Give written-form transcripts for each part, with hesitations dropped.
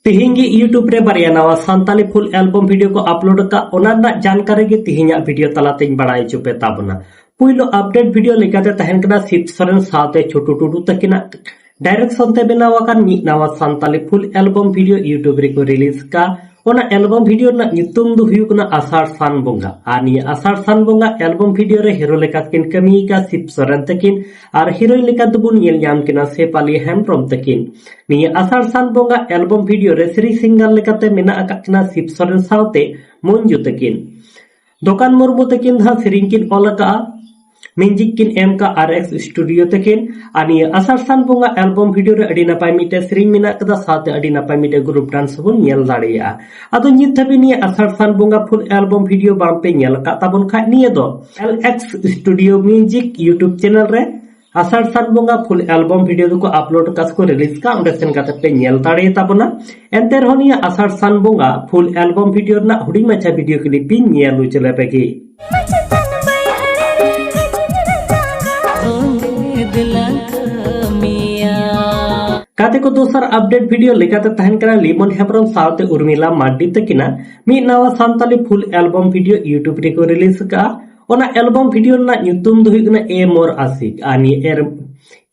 तिहिंगी YouTube रे बारिया नवा Santali full album video को अपलोड का ओना जानकारी गे तिहिंगा वीडियो तलातें बड़ाई चुपे ताबना पुइलो अपडेट वीडियो लेकाते तहन कना शिव सोरेन साथे छोटू टुडू तकिना डायरेक्शन ते बनावाकान मी नवा Santali full album video YouTube रे को रिलीज का ओना एल्बम वीडियो ना नितुम दु हुयुकना आषाढ़ सान बोंगा आनी आषाढ़ सान बोंगा एल्बम वीडियो रे हीरो लेका किन कमी का शिव सोरेन तकिन और हीरोइन लेका दुबुन येल जाम किना सेपाली हेम्ब्रम तकिन निया आषाढ़ सान बोंगा एल्बम वीडियो रे श्री सिंगर लेकाते मेना अकाकना शिव सोरेन सावते मंजू तकिन दोकान मुर्मू तकिन धा सेरिंग किन ओलका म्यूजिक किन एम का RX स्टूडियो तकिन आनी आषाढ़ सान बोंगा एल्बम वीडियो रे अडी नापाय मिटे सेरिंग मेना कदा साथे अडी नापाय मिटे ग्रुप डांस बन नेल दाड़िया आदो नित धबि निया आषाढ़ सान बोंगा फुल एल्बम वीडियो बामपे नेल का ताबन खा निया दो LX studio music YouTube channel रे आषाढ़ सान बोंगा फुल एल्बम वीडियो को अपलोड कास को रिलीज का उंडे सेन काते पे नेल दाड़िया ताबना एंते रहोनिया आषाढ़ सान बोंगा फुल एल्बम वीडियो ना हुडी मचा वीडियो क्लिप नेल उचले पेगी काते को दोसर अपडेट वीडियो लेकाते तहन कना लिमन हेम्ब्रम सावते उर्मिला मार्डी तकिना मी नवा Santali full album video YouTube रे को रिलीज का ओना एल्बम वीडियो ना ᱧᱩᱛᱩᱢ दो हुइकना ए मोर आशिक आनी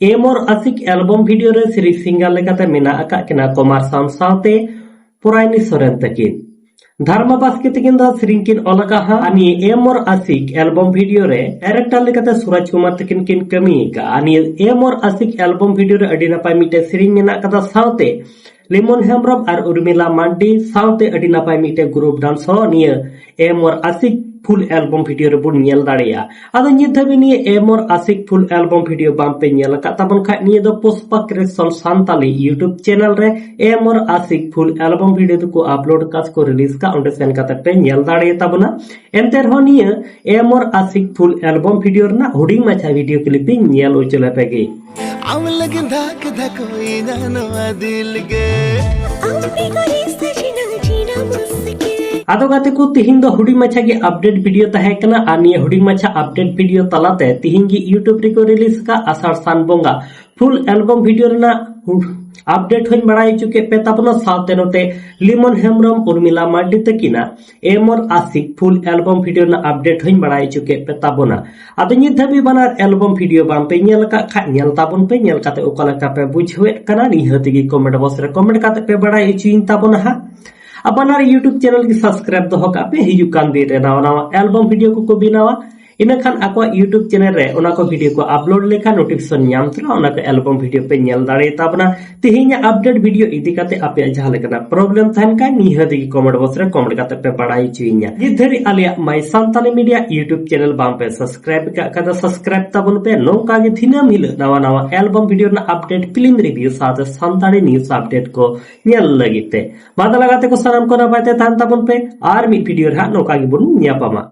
ए मोर आशिक एल्बम वीडियो रे श्री सिंगर लेकाते मेना अका किना कुमार साम सावते पुराइनी सोरेन तकिन धर्म बास्के तकिन दा श्रींकिन ओलका हा आनी ए मोर आशिक एल्बम वीडियो रे डायरेक्टर लेकाते सूरज कुमार तकिन किन कमी का आनी ए मोर आशिक एल्बम वीडियो रे अडी नापाय मिटे श्रींग मेना कदा सावते लिमन हेम्ब्रम और उर्मिला मार्डी सावते अडी नापाय मिटे ग्रुप डांस हो निया ए मोर आशिक फुल एल्बम वीडियो रे बुन नेल दाड़िया आदो नित धबि निया ए मोर आशिक फुल एल्बम वीडियो बामपे नेल का ताबन खा निया दो Pushpa creation Santali YouTube channel रे ए मोर आशिक फुल एल्बम वीडियो को अपलोड कास को रिलीज का उंडे सेन काते पे नेल दाड़िया ताबना एंते रहो निया ए मोर आशिक फुल एल्बम वीडियो ना हुडी मचा वीडियो क्लिपिंग नेल उचले पेगी आम लगन धक धक होइना नवा दिल गे आम पे कोई सजना जीना मुस्के आदो गाते को तिहिंग दो हुडी मचा के अपडेट वीडियो तहे कना आनी हुडी मचा अपडेट वीडियो तलाते तिहिंग की यूट्यूब रे को रिलीज का आषाढ़ सान बोंगा फुल एल्बम वीडियो रे ना अपडेट होइन बड़ाई चुके पे तापनो साथे नोते लिमन हेम्ब्रम उर्मिला मार्डी तकिना ए मोर आशिक फुल एल्बम वीडियो ना अपडेट होइन बड़ाई चुके पे ताबना आदो नित धबि बानार एल्बम वीडियो बाम पे नेल का खा नेल ताबन पे नेल काते ओकला का पे बुझवे कना निहति की कमेंट बॉक्स रे कमेंट काते पे बड़ाई चुइन ताबना हा अपनार यूट्यूब चैनल की सब्सक्राइब दो पे हिजुक कान दिन रे नवा नवा एल्बम वीडियो को बिनावा इन खान आको यूट्यूब चैनल रे ओना को वीडियो को अपलोड लेखा नोटिफिकेशन ᱧᱟᱢ तरा ओना को एल्बम वीडियो पे नेल दाड़े ताबना तिहिंग अपडेट वीडियो इदी काते आपे जहां लेकना प्रॉब्लम थान का निहति की कमेंट बॉक्स रे कमेंट काते पे बड़ाई चुइया जिधरी आलिया माय सांताली मीडिया यूट्यूब चैनल बाम पे सब्सक्राइब का कदा सब्सक्राइब ताबन पे नोका गे दिनम हिल नवा नवा एल्बम वीडियो ना अपडेट फिल्म रिव्यू साथ सांताली न्यूज़ अपडेट को नेल लगिते बादा लगाते को सलाम को ना पाते थान ताबन पे आर मी वीडियो रा नोका गे बुन न्यापामा।